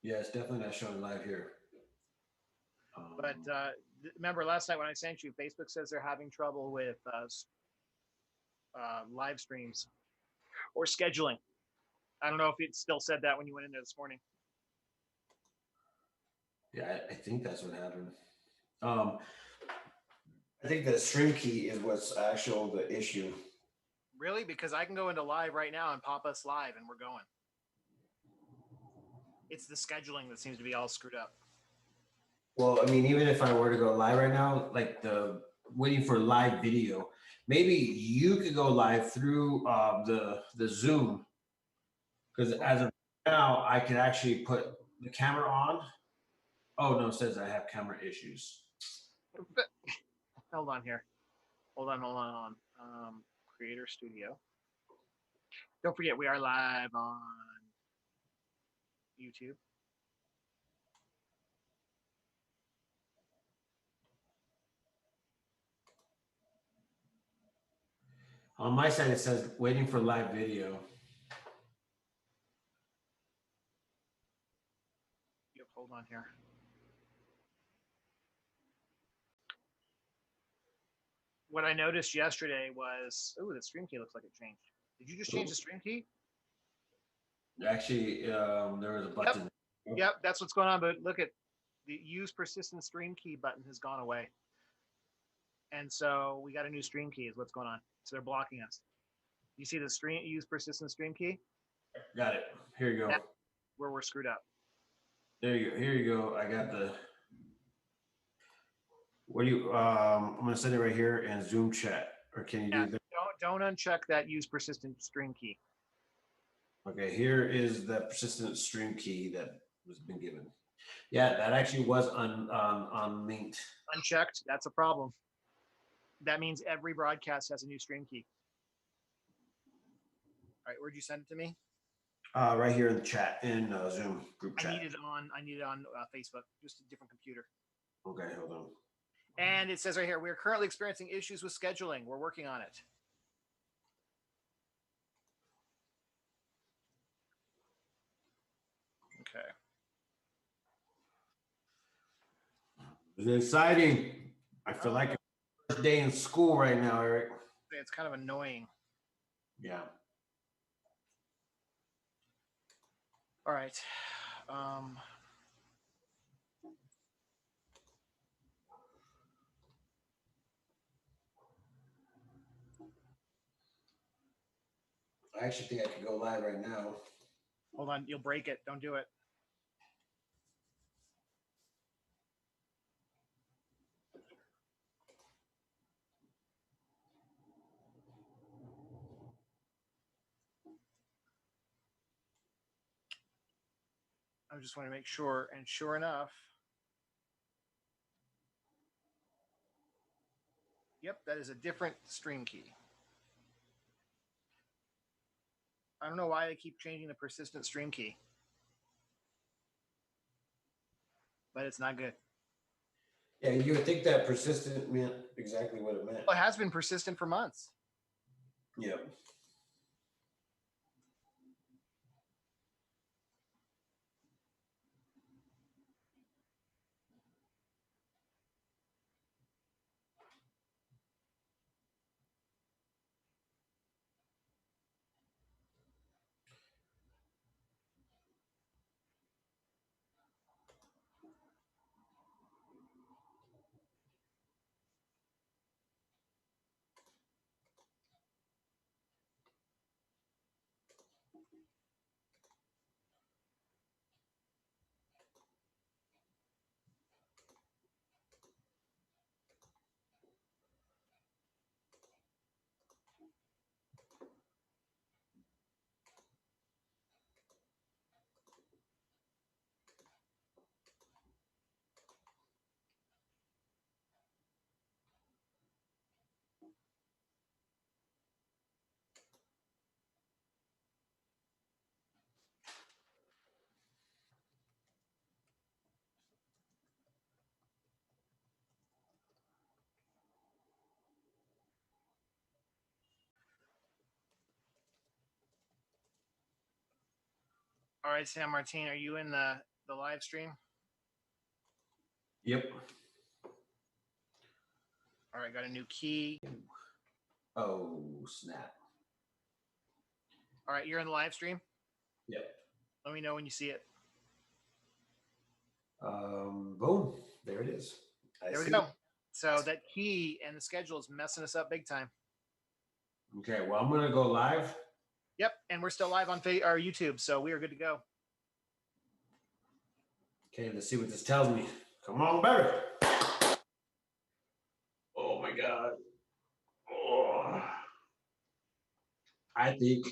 Yeah, it's definitely not showing live here. But remember last night when I sent you, Facebook says they're having trouble with live streams or scheduling. I don't know if it still said that when you went in there this morning. Yeah, I think that's what happened. Um, I think the stream key is what's actual the issue. Really? Because I can go into live right now and pop us live and we're going. It's the scheduling that seems to be all screwed up. Well, I mean, even if I were to go live right now, like the waiting for live video, maybe you could go live through the Zoom because as of now, I can actually put the camera on. Oh no, it says I have camera issues. Hold on here. Hold on. Creator Studio. Don't forget, we are live on YouTube. On my side, it says waiting for live video. Yep, hold on here. What I noticed yesterday was, oh, the stream key looks like it changed. Did you just change the stream key? Actually, there was a Yep. button. Yep, that's what's going on. But look at the use persistent stream key button has gone away. And so we got a new stream key is what's going on. So they're blocking us. You see the stream use persistent stream key? Got it. Here you That's go. where we're screwed up. There you go. Here you go. I got the. What do you? I'm gonna send it right here and Zoom chat. Or can you Yeah, do that? don't uncheck that use persistent stream key. Okay. Here is the persistent stream key that was been given. Yeah, that actually was unlinked. Unchecked, that's a problem. That means every broadcast has a new stream key. All right, where'd you send it to me? Right here in the chat in Zoom group I need chat. it on Facebook, just a different computer. Okay, hold on. And it says right here, we are currently experiencing issues with scheduling. We're working on it. Okay. It's exciting. I feel like it's the first day in school right now, Eric. It's kind of annoying. Yeah. All right. Um, I actually think I could go live right now. hold on, you'll break it. Don't do it. I just want to make sure. And sure enough, yep, that is a different stream key. I don't know why they keep changing the persistent stream key, but it's not good. Yeah, you would think that persistent meant exactly what it meant. Well, it has been persistent for months. Yep. All right, San Martin, are you in the the live stream? Yep. All right, got a new key. Oh, snap. All right, you're in the live stream. Yep. Let me know when you see it. Boom. There it is. There we go. So that key and the schedule is messing us up big time. Okay, well, I'm going to go live. Yep, and we're still live on our YouTube, so we are good to go. Okay, let's see what this tells me. Come on, better. Oh, my God. Oh. I think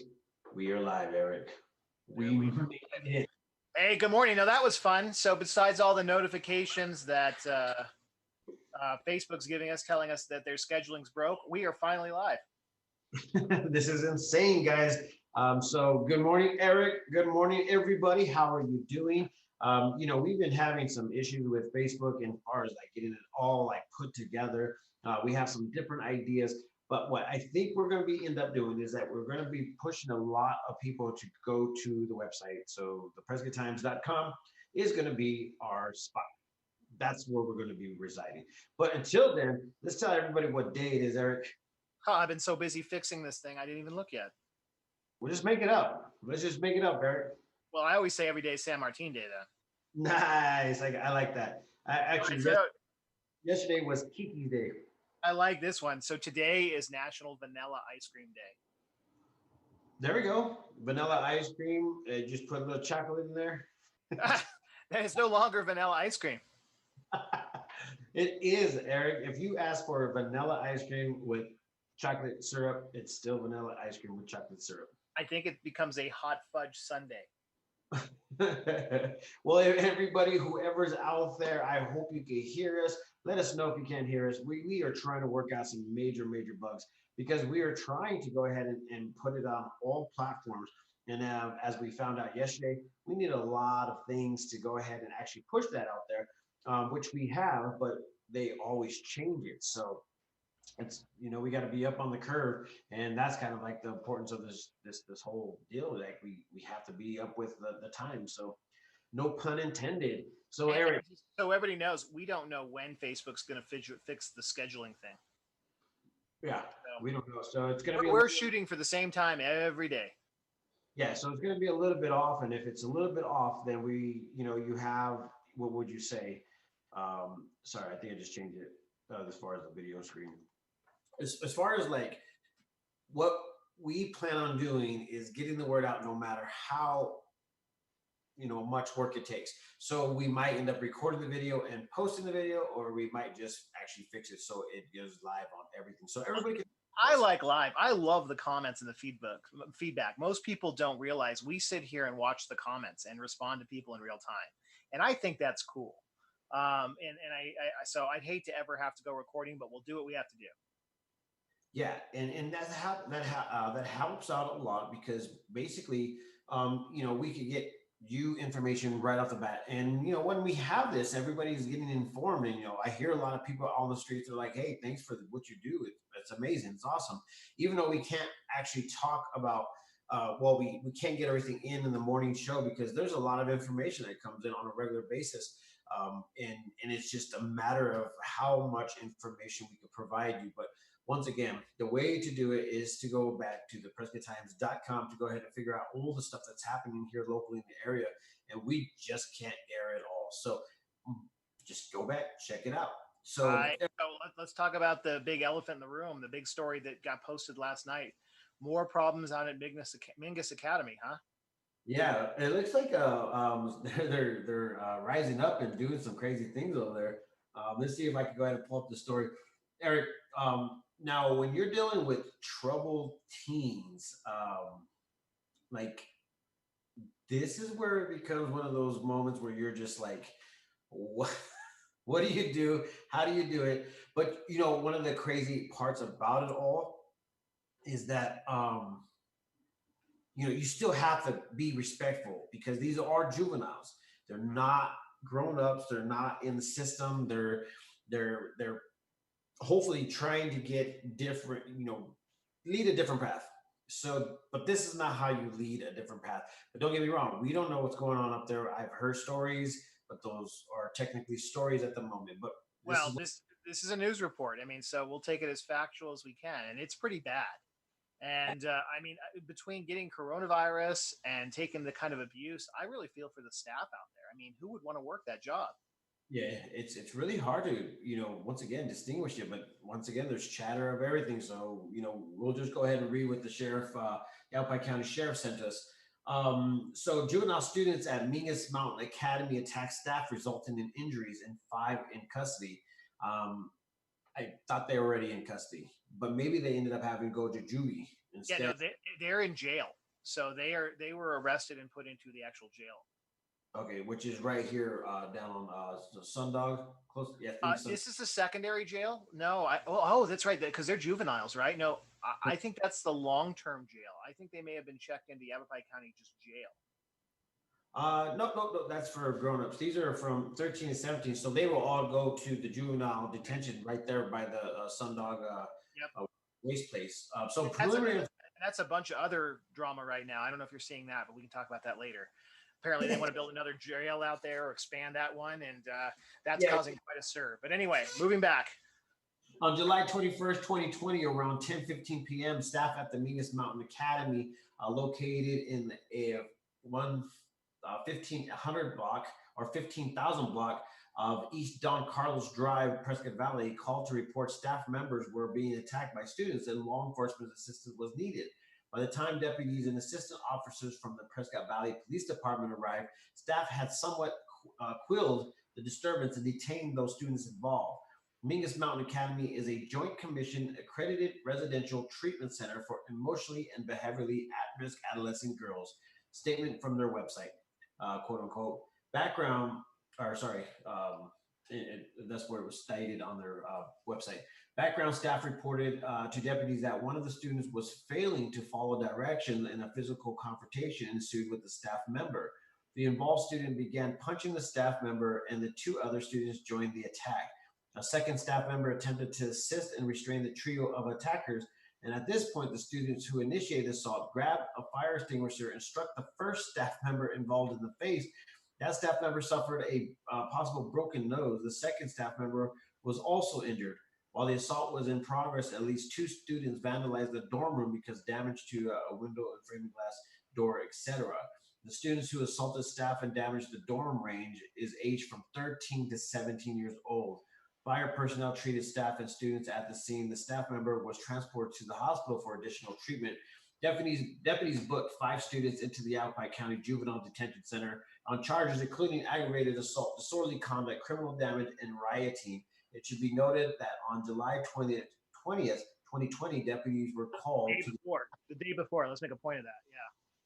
we are live, Eric. We made it. Hey, good morning. Now, that was fun. So besides all the notifications that Facebook's giving us, telling us that their scheduling's broke, we are finally live. This is insane, guys. So good morning, Eric. Good morning, everybody. How are you doing? We've been having some issues with Facebook as far as like getting it all like put together. We have some different ideas, but what I think we're going to be end up doing is that we're going to be pushing a lot of people to go to the website. So the PrescottTimes.com is going to be our spot. That's where we're going to be residing. But until then, let's tell everybody what day it is, Eric. Oh, I've been so busy fixing this thing, I didn't even look yet. We'll just make it up. Let's just make it up, Eric. Well, I always say every day is San Martin Day, then. Nice. I like that. Yesterday was Kiki's Day. I like this one. So today is National Vanilla Ice Cream Day. There we go. Vanilla ice cream. Just put a little chocolate in there. It's no longer vanilla ice cream. It is, Eric. If you ask for vanilla ice cream with chocolate syrup, it's still vanilla ice cream with chocolate syrup. I think it becomes a hot fudge sundae. Well, everybody, whoever's out there, I hope you can hear us. Let us know if you can't hear us. We are trying to work out some major bugs because we are trying to go ahead and put it on all platforms. And as we found out yesterday, we need a lot of things to go ahead and actually push that out there, which we have, but they always change it. So it's, we got to be up on the curve, and that's kind of like the importance of this whole deal. Like we have to be up with the time. So no pun intended. So Eric, so everybody knows, we don't know when Facebook's going to fix the scheduling thing. Yeah, so we don't know. So it's going to be. We're shooting for the same time every day. Yeah, so it's going to be a little bit off, and if it's a little bit off, then you have, what would you say? Sorry, I think I just changed it as far as the video screen. As far as like what we plan on doing is getting the word out no matter how much work it takes. So we might end up recording the video and posting the video, or we might just actually fix it so it goes live on everything. So everybody can. I like live. I love the comments and the feedback. Most people don't realize we sit here and watch the comments and respond to people in real time, and I think that's cool. So I'd hate to ever have to go recording, but we'll do what we have to do. Yeah, and that helps out a lot because basically, we could get you information right off the bat, and when we have this, everybody's getting informed, and I hear a lot of people on the streets are like, "Hey, thanks for what you do. It's amazing. It's awesome." Even though we can't actually talk about, we can't get everything in the morning show because there's a lot of information that comes in on a regular basis. And it's just a matter of how much information we can provide you. But once again, the way to do it is to go back to the PrescottTimes.com to go ahead and figure out all the stuff that's happening here locally in the area. And we just can't air it all. So just go back, check it out. So let's talk about the big elephant in the room, the big story that got posted last night. More problems out at Mingus Academy, huh? Yeah, it looks like they're rising up and doing some crazy things over there. Let's see if I can go ahead and pull up the story, Eric. Now, when you're dealing with troubled teens, like this is where it becomes one of those moments where you're just like, what? What do you do? How do you do it? But one of the crazy parts about it all is that you still have to be respectful because these are juveniles. They're not grown-ups. They're not in the system. They're hopefully trying to get different, lead a different path. So, but this is not how you lead a different path. But don't get me wrong, we don't know what's going on up there. I've heard stories, but those are technically stories at the moment. But this Well, is this is a news report. I mean, so we'll take it as factual as we can, and it's pretty bad. And I mean, between getting coronavirus and taking the kind of abuse, I really feel for the staff out there. I mean, who would want to work that job? yeah, it's really hard to, once again distinguish it. But once again, there's chatter of everything. So, we'll just go ahead and read what the sheriff, Yavapai County Sheriff sent us. So juvenile students at Mingus Mountain Academy attacked staff, resulting in injuries and five in custody. Um, I thought they were already in custody, but maybe they ended up having to go to juvie Yeah, no, instead. they're in jail. So they were arrested and put into the actual jail. Okay, which is right here down on Sundog, close. Yeah, I think Sun. This is the secondary jail. No, oh, that's right, because they're juveniles, right? No, I think that's the long-term jail. I think they may have been checked into Yavapai County just jail. No, no, no, that's for grown-ups. These are from 13 to 17, so they will all go to the juvenile detention right there by the Sundog Yep. waste place. So That's preliminary. that's a bunch of other drama right now. I don't know if you're seeing that, but we can talk about that later. Apparently, they want to build another jail out there or expand that one, and that's Yeah. causing quite a stir. But anyway, moving back. On July 21st, 2020, around 10:15 p.m., staff at the Mingus Mountain Academy, located in a 1500 block or 15,000 block of East Don Carlos Drive, Prescott Valley, called to report staff members were being attacked by students and law enforcement assistance was needed. By the time deputies and assistant officers from the Prescott Valley Police Department arrived, staff had somewhat quelled the disturbance and detained those students involved. Mingus Mountain Academy is a Joint Commission accredited residential treatment center for emotionally and behaviorally at risk adolescent girls. Statement from their website, quote unquote. Background, or sorry, that's where it was stated on their website. Background staff reported to deputies that one of the students was failing to follow direction and a physical confrontation ensued with the staff member. The involved student began punching the staff member, and the two other students joined the attack. A second staff member attempted to assist and restrain the trio of attackers. And at this point, the students who initiated the assault grabbed a fire extinguisher and struck the first staff member involved in the face. That staff member suffered a possible broken nose. The second staff member was also injured. While the assault was in progress, at least two students vandalized the dorm room because damage to a window and framing glass door, etc. The students who assaulted staff and damaged the dorm range is aged from 13 to 17 years old. Fire personnel treated staff and students at the scene. The staff member was transported to the hospital for additional treatment. Deputies booked five students into the Yavapai County Juvenile Detention Center on charges including aggravated assault, disorderly conduct, criminal damage, and rioting. It should be noted that on July 20th 2020, deputies were called to the day before. Let's make a point of that.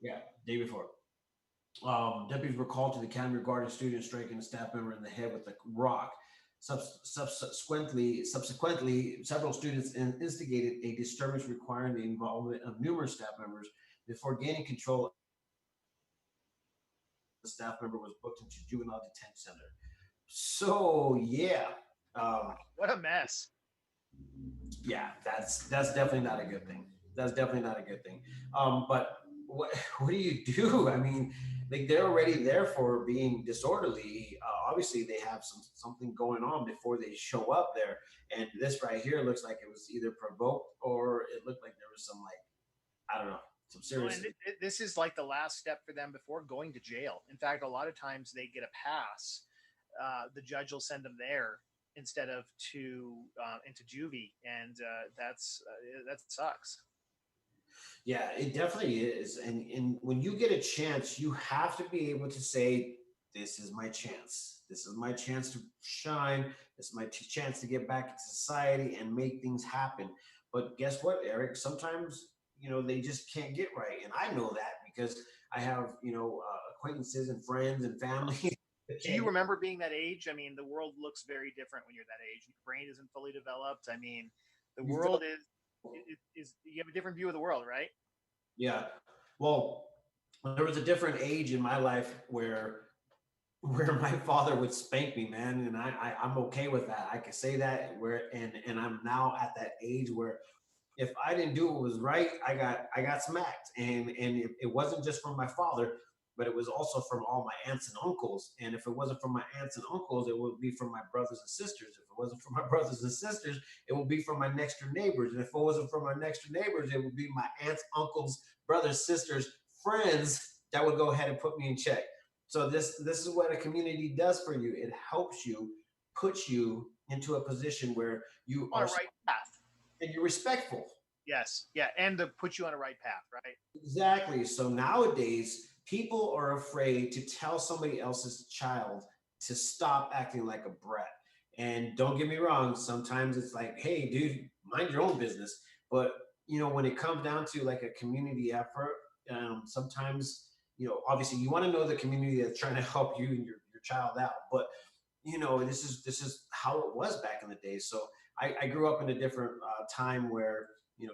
yeah, day before. Deputies were called to the academy regarding students striking a staff member in the head with a rock. Subsequently, several students instigated a disturbance requiring the involvement of numerous staff members. Before gaining control, the staff member was booked into juvenile detention center. So yeah, What a mess. yeah, that's definitely not a good thing. That's definitely not a good thing. But what do you do? I mean, like they're already there for being disorderly. Obviously, they have something going on before they show up there. And this right here looks like it was either provoked or it looked like there was some like I don't know some serious. And this is like the last step for them before going to jail. In fact, a lot of times they get a pass. The judge will send them there instead of to into juvie, and that sucks. Yeah, it definitely is. And when you get a chance, you have to be able to say, "This is my chance. This is my chance to shine. This is my chance to get back into society and make things happen." But guess what, Eric? Sometimes they just can't get right, and I know that because I have acquaintances and friends and family. Do you remember being that age? I mean, the world looks very different when you're that age. Your brain isn't fully developed. I mean, the world is you have a different view of the world, right? Yeah. Well, there was a different age in my life where my father would spank me, man, and I'm okay with that. I can say that and I'm now at that age where if I didn't do what was right, I got smacked, and it wasn't just from my father, but it was also from all my aunts and uncles. And if it wasn't from my aunts and uncles, it would be from my brothers and sisters. If it wasn't from my brothers and sisters, it would be from my next door neighbors. And if it wasn't from my next door neighbors, it would be my aunts, uncles, brothers, sisters, friends that would go ahead and put me in check. So this is what a community does for you. It helps you, puts you into a position where you On a are, right path. and you're respectful. Yes, yeah, and to put you on a right path, right? Exactly. So nowadays, people are afraid to tell somebody else's child to stop acting like a brat. And don't get me wrong, sometimes it's like, hey, dude, mind your own business. But when it comes down to like a community effort, sometimes, obviously you want to know the community that's trying to help you and your child out. But this is how it was back in the day. So I grew up in a different time where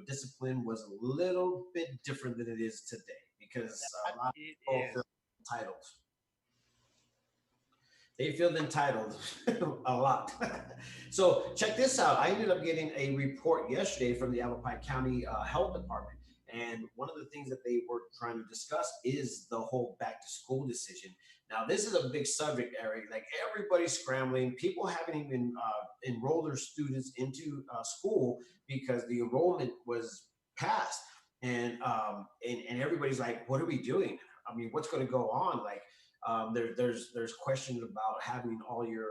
discipline was a little bit different than it is today because That a lot of it people is. feel entitled. They feel entitled a lot. So check this out. I ended up getting a report yesterday from the Yavapai County Health Department. And one of the things that they were trying to discuss is the whole back to school decision. Now, this is a big subject area. Like everybody's scrambling. People haven't even enrolled their students into school because the enrollment was passed. And everybody's like, what are we doing? I mean, what's going to go on? Like, there's questions about having all your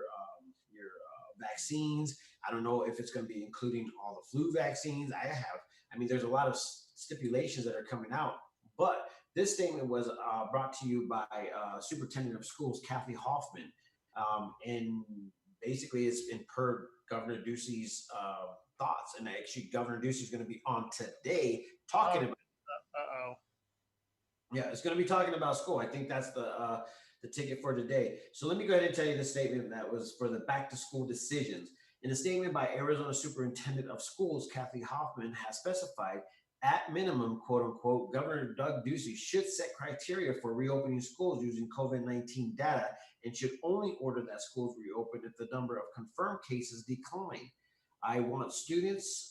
vaccines. I don't know if it's going to be including all the flu vaccines. I mean, there's a lot of stipulations that are coming out. But this statement was brought to you by Superintendent of Schools Kathy Hoffman, and basically it's in per Governor Ducey's thoughts. And actually, Governor Ducey is going to be on today Oh, talking about. oh. Yeah, it's going to be talking about school. I think that's the ticket for today. So let me go ahead and tell you the statement that was for the back to school decisions. In a statement by Arizona Superintendent of Schools, Kathy Hoffman has specified, at minimum, quote unquote, Governor Doug Ducey should set criteria for reopening schools using COVID-19 data and should only order that schools reopen if the number of confirmed cases decline. I want students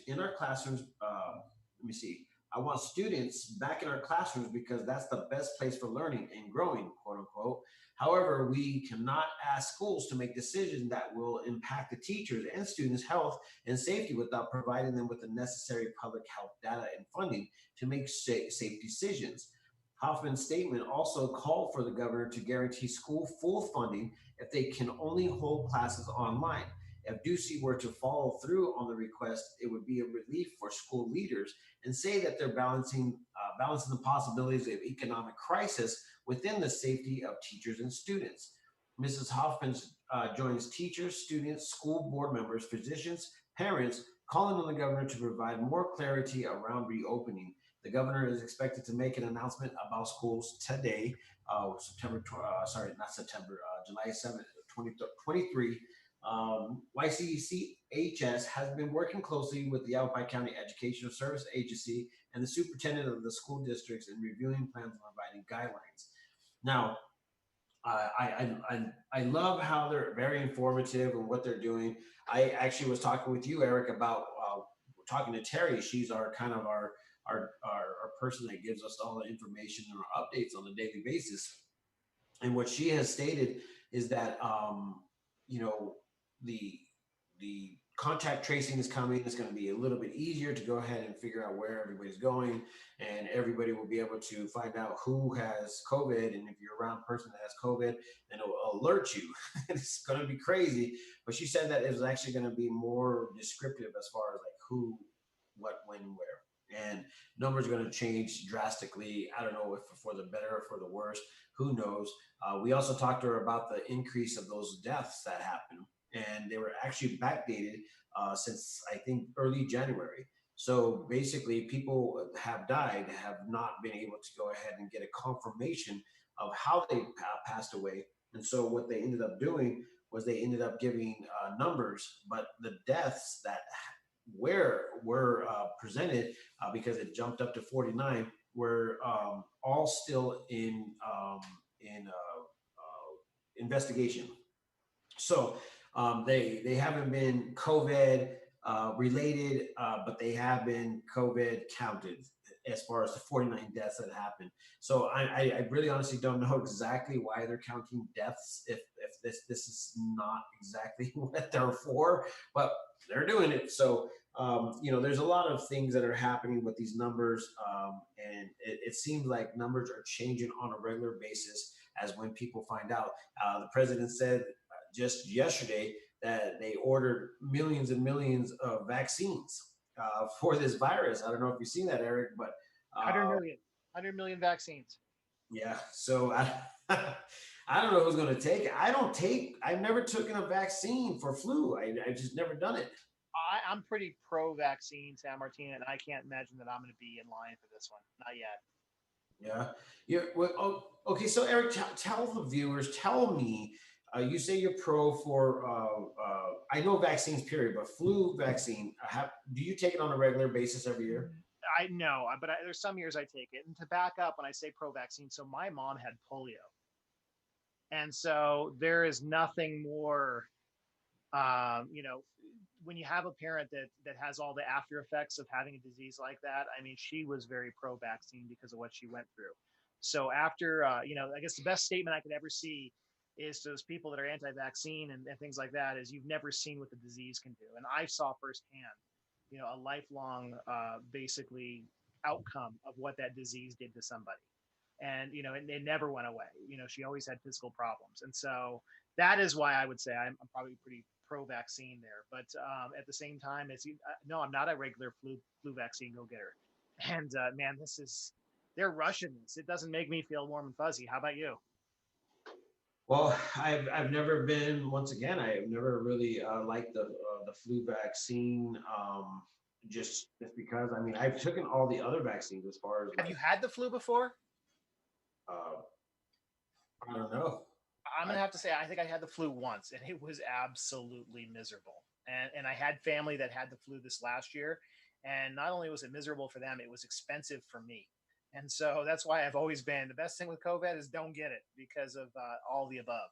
in our classrooms. Let me see. I want students back in our classrooms because that's the best place for learning and growing, quote unquote. However, we cannot ask schools to make decisions that will impact the teachers and students' health and safety without providing them with the necessary public health data and funding to make safe decisions. Hoffman's statement also called for the governor to guarantee school full funding if they can only hold classes online. If Ducey were to follow through on the request, it would be a relief for school leaders and say that they're balancing the possibilities of economic crisis within the safety of teachers and students. Mrs. Hoffman joins teachers, students, school board members, physicians, parents, calling on the governor to provide more clarity around reopening. The governor is expected to make an announcement about schools today, not September, July 7th, 2023. YCCHS has been working closely with the Yavapai County Educational Service Agency and the superintendent of the school districts in reviewing plans and providing guidelines. Now, I love how they're very informative and what they're doing. I actually was talking with you, Eric, about talking to Terry. She's our kind of our person that gives us all the information and our updates on a daily basis. And what she has stated is that you know the the contact tracing is coming. It's going to be a little bit easier to go ahead and figure out where everybody's going, and everybody will be able to find out who has COVID. And if you're around a person that has COVID, then it will alert you. It's going to be crazy. But she said that it was actually going to be more descriptive as far as like who, what, when, where. And numbers are going to change drastically. I don't know if for the better or for the worse. Who knows? We also talked to her about the increase of those deaths that happened, and they were actually backdated since I think early January. So basically, people have died, have not been able to go ahead and get a confirmation of how they passed away. And so what they ended up doing was they ended up giving numbers, but the deaths that were presented because it jumped up to 49 were all still in investigation. So they haven't been COVID. related, but they have been COVID counted as far as the 49 deaths that happened. So I really honestly don't know exactly why they're counting deaths if this is not exactly what they're for, but they're doing it. So there's a lot of things that are happening with these numbers, and it seems like numbers are changing on a regular basis as when people find out. The president said just yesterday that they ordered millions and millions of vaccines for this virus. I don't know if you've seen that, Eric, but 100 uh, million, 100 million vaccines. yeah. So I don't know who's going to take it. I've never taken a vaccine for flu. I just never done it. I'm pretty pro vaccine, San Martin, and I can't imagine that I'm going to be in line for this one. Not yet. Yeah. Yeah. Well, oh, okay. So Eric, tell the viewers, tell me, you say you're pro for, I know vaccines, period, but flu vaccine, do you take it on a regular basis every year? I know, but there's some years I take it. And to back up, when I say pro vaccine, so my mom had polio, and so there is nothing more, you know, when you have a parent that has all the after effects of having a disease like that. I mean, she was very pro vaccine because of what she went through. So after, I guess the best statement I could ever see is to those people that are anti-vaccine and things like that is you've never seen what the disease can do. And I saw firsthand, a lifelong, basically outcome of what that disease did to somebody. And, it never went away. She always had physical problems. And so that is why I would say I'm probably pretty pro vaccine there. But at the same time, no, I'm not a regular flu vaccine go getter. And man, they're rushing this. It doesn't make me feel warm and fuzzy. How about you? Well, I've never been. Once again, I've never really liked the flu vaccine. Just because I mean I've taken all the other vaccines as far as Have you like had the flu before? uh, I don't know. I'm I gonna have to say I think I had the flu once, and it was absolutely miserable. And I had family that had the flu this last year, and not only was it miserable for them, it was expensive for me. And so that's why I've always been the best thing with COVID is don't get it because of all the above.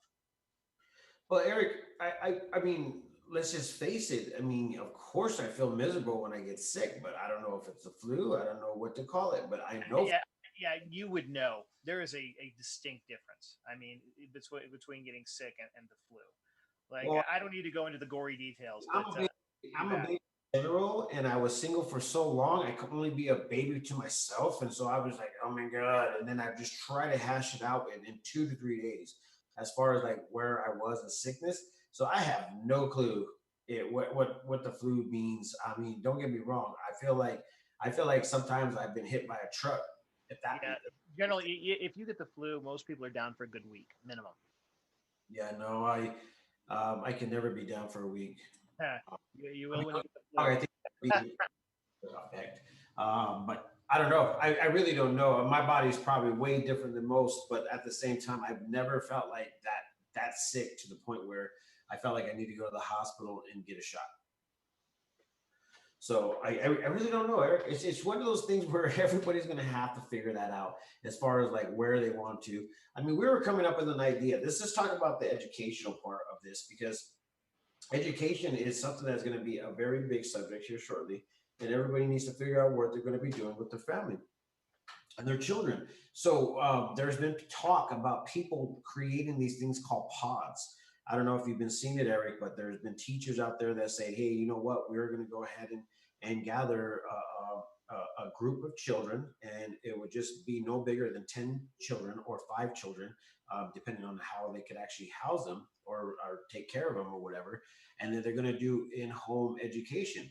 Well, Eric, I mean, let's just face it. I mean, of course, I feel miserable when I get sick, but I don't know if it's the flu. I don't know what to call it, but I know. Yeah, yeah, you would know there is a distinct difference. I mean, between getting sick and the flu. Like Well, I don't need to go into the gory details, I'm but a baby, pretty I'm a bad. baby general, and I was single for so long. I could only be a baby to myself, and so I was like, oh my god. And then I just try to hash it out in 2 to 3 days, as far as like where I was in sickness. So I have no clue what the flu means. I mean, don't get me wrong. I feel like sometimes I've been hit by a truck. If that, Yeah, generally, if you get the flu, most people are down for a good week minimum. yeah, no, I can never be down for a week. You I will mean, when you get the I flu. think be effect. But I don't know. I really don't know. My body's probably way different than most, but at the same time, I've never felt like that sick to the point where I felt like I need to go to the hospital and get a shot. So I really don't know, Eric. It's one of those things where everybody's going to have to figure that out as far as like where they want to. I mean, we were coming up with an idea. Let's just talk about the educational part of this because education is something that's going to be a very big subject here shortly, and everybody needs to figure out what they're going to be doing with their family and their children. So there's been talk about people creating these things called pods. I don't know if you've been seeing it, Eric, but there's been teachers out there that say, "Hey, you know what? We're going to go ahead and gather a group of children, and it would just be no bigger than 10 children or 5 children, depending on how they could actually house them or take care of them or whatever. And then they're going to do in-home education."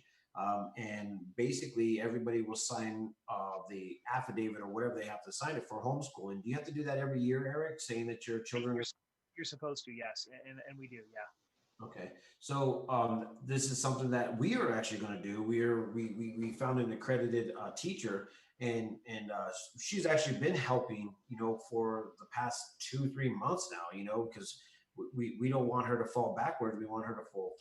And basically, everybody will sign the affidavit or whatever they have to sign it for homeschooling. Do you have to do that every year, Eric, saying that your children You're are you're supposed to, yes, and we do, yeah. okay? So this is something that we are actually going to do. We found an accredited teacher, and she's actually been helping, for the past 2 3 months now. Because we don't want her to fall backwards. We want her to fall,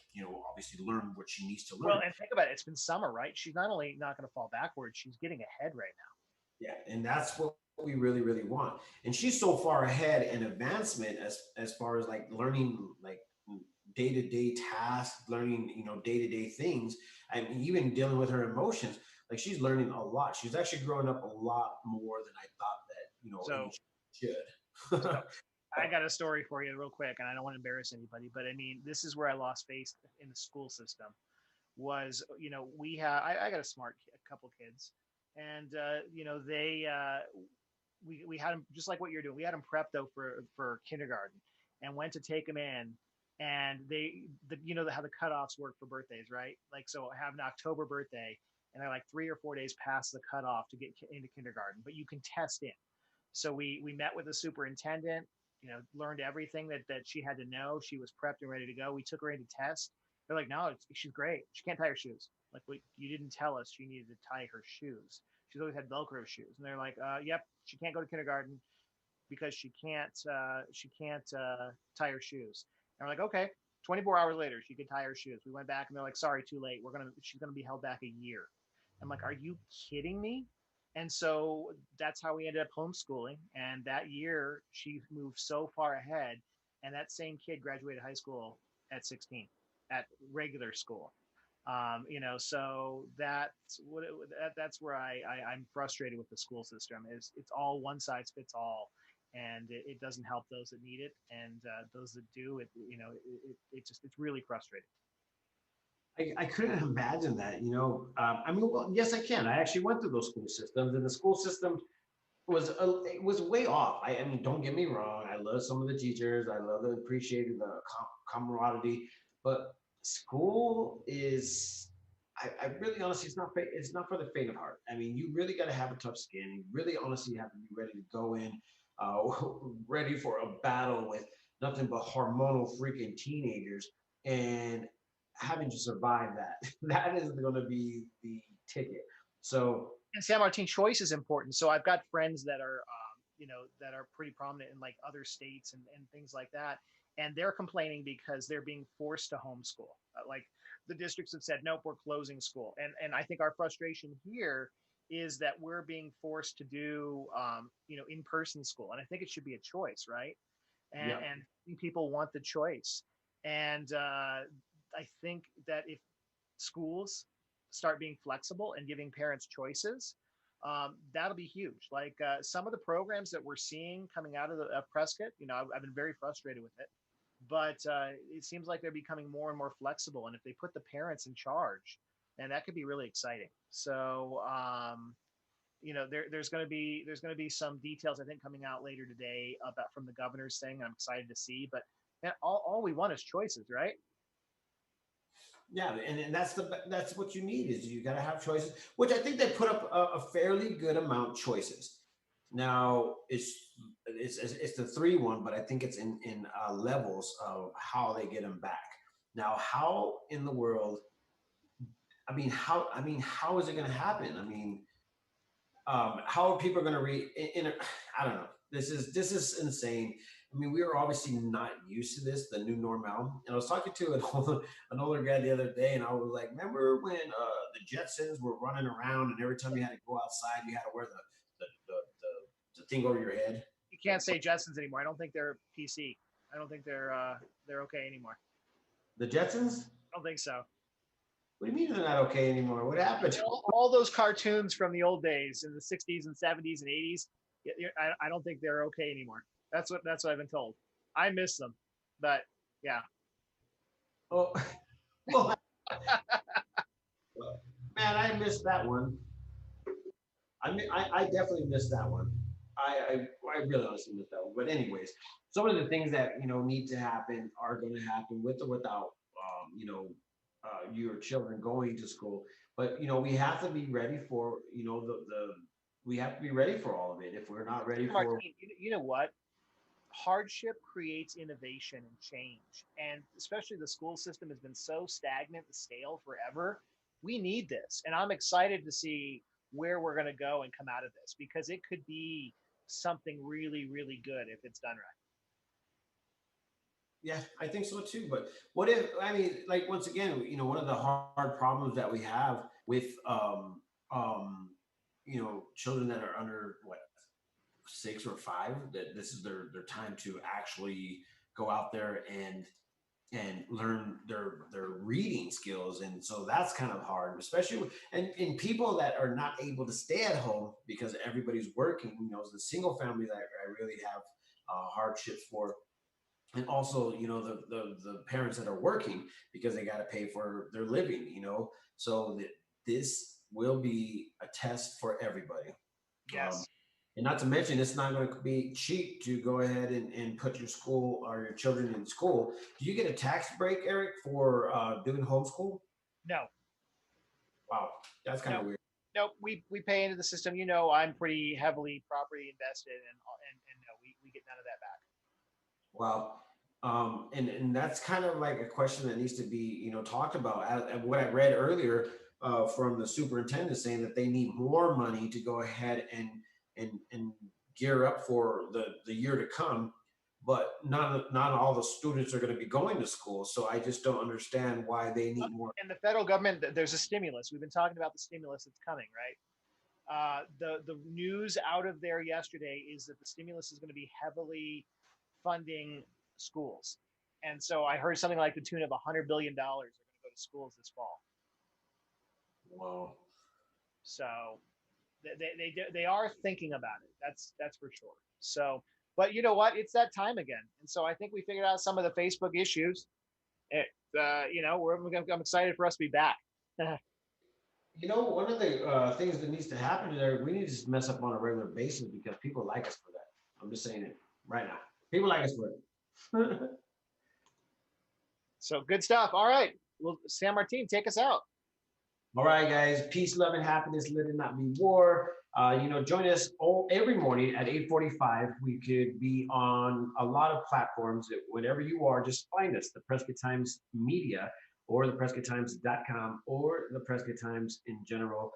obviously learn what she needs to Well, learn. and think about it. It's been summer, right? She's not only not going to fall backwards, she's getting ahead right now. Yeah, and that's what we really, really want. And she's so far ahead in advancement as far as like learning like day-to-day tasks, learning, day-to-day things. I mean, even dealing with her emotions, like she's learning a lot. She's actually growing up a lot more than I thought that, any So, should. so I got a story for you real quick, and I don't want to embarrass anybody, but I mean, this is where I lost faith in the school system. Was we have I got a couple kids, and they we had them just like what you're doing. We had them prepped though for kindergarten, and went to take them in, and how the cutoffs work for birthdays, right? Like, so I have an October birthday, and they're like 3 or 4 days past the cutoff to get into kindergarten, but you can test in. So we met with the superintendent, learned everything that she had to know. She was prepped and ready to go. We took her in to test. They're like, no, she's great. She can't tie her shoes. Like, you didn't tell us she needed to tie her shoes. She's always had Velcro shoes. And they're like, yep, she can't go to kindergarten because she can't tie her shoes. And we're like, okay. 24 hours later, she could tie her shoes. We went back and they're like, sorry, too late. She's gonna be held back a year. I'm like, are you kidding me? And so that's how we ended up homeschooling. And that year, she moved so far ahead. And that same kid graduated high school at 16 at regular school. So that's where I'm frustrated with the school system. Is it's all one size fits all, and it doesn't help those that need it, and those that do it's really frustrating. I couldn't imagine that, I mean, well, yes, I can. I actually went through those school systems, and the school system it was way off. I mean, don't get me wrong. I love some of the teachers. I love the appreciating the camaraderie, but school is. I really honestly, it's not for the faint of heart. I mean, you really got to have a tough skin. You really honestly have to be ready to go in, uh, ready for a battle with nothing but hormonal freaking teenagers, and having to survive that. That is going to be the ticket. So And San Martin choice is important. So I've got friends that are, that are pretty prominent in like other states and things like that. And they're complaining because they're being forced to homeschool. Like the districts have said, nope, we're closing school. And I think our frustration here is that we're being forced to do, in-person school. And I think it should be a choice, right? yeah. And people want the choice. And I think that if schools start being flexible and giving parents choices, that'll be huge. Like some of the programs that we're seeing coming out of Prescott, I've been very frustrated with it, but it seems like they're becoming more and more flexible. And if they put the parents in charge, and that could be really exciting. So, there's going to be some details I think coming out later today about from the governor's thing. I'm excited to see, but man, all we want is choices, right? Yeah, and that's what you need is you got to have choices, which I think they put up a fairly good amount choices. Now it's the 3-1, but I think it's in levels of how they get them back. Now, how in the world? How is it going to happen? I mean, how are people going to read? I don't know. This is insane. I mean, we are obviously not used to this, the new normal. And I was talking to an older guy the other day, and I was like, "Remember when the Jetsons were running around, and every time you had to go outside, you had to wear the thing over your head." You can't say Jetsons anymore. I don't think they're PC. I don't think they're okay anymore. The Jetsons? I don't think so. What do you mean they're not okay anymore? What happened? All those cartoons from the old days in the 60s and 70s and 80s, I don't think they're okay anymore. That's what I've been told. I miss them, but yeah. Oh, well, man, I missed that one. I definitely missed that one. I really honestly missed that one. But anyways, some of the things that need to happen are going to happen with or without your children going to school. But we have to be ready for the we have to be ready for all of it. If we're not ready for Martine, you know what? Hardship creates innovation and change. And especially the school system has been so stagnant and stale forever. We need this. And I'm excited to see where we're going to go and come out of this because it could be something really, really good if it's done right. yeah, I think so too. But what if I mean, like once again, one of the hard problems that we have with um children that are under what 6 or 5, that this is their time to actually go out there and and learn their reading skills. And so that's kind of hard, especially and in people that are not able to stay at home because everybody's working. You know, the single family that I really have hardships for, and also the parents that are working because they got to pay for their living. So this will be a test for everybody. um, Yes. and not to mention, it's not going to be cheap to go ahead and put your school or your children in school. Do you get a tax break, Eric, for doing homeschool? No. Wow, that's kind No. of weird. No. We pay into the system. I'm pretty heavily property invested, and no, we get none of that back. Wow. And that's kind of like a question that needs to be, talked about. What I read earlier from the superintendent saying that they need more money to go ahead and gear up for the year to come, but not all the students are going to be going to school. So I just don't understand why they Well, need more. and the federal government, there's a stimulus. We've been talking about the stimulus that's coming, right? The news out of there yesterday is that the stimulus is going to be heavily funding schools, and so I heard something like the tune of $100 billion are going to go to schools this fall. Wow. So they are thinking about it. That's for sure. So, but you know what? It's that time again, and so I think we figured out some of the Facebook issues. It, I'm excited for us to be back. One of the things that needs to happen there, we need to just mess up on a regular basis because people like us for that. I'm just saying it right now. People like us for it. So good stuff. All right. Well, San Martin, take us out. All right, guys. Peace, love, and happiness. Let it not be war. Join us every morning at 8:45. We could be on a lot of platforms. Whenever you are, just find us, the Prescott Times Media or the PrescottTimes.com or the Prescott Times in general.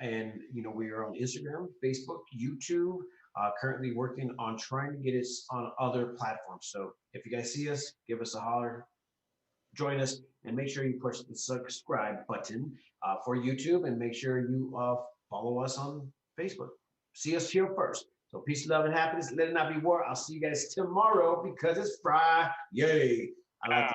And we are on Instagram, Facebook, YouTube. Currently working on trying to get us on other platforms. So if you guys see us, give us a holler, join us, and make sure you push the subscribe button for YouTube, and make sure you follow us on Facebook. See us here first. So peace, love, and happiness. Let it not be war. I'll see you guys tomorrow because it's Friday. Yay! I like Uh, to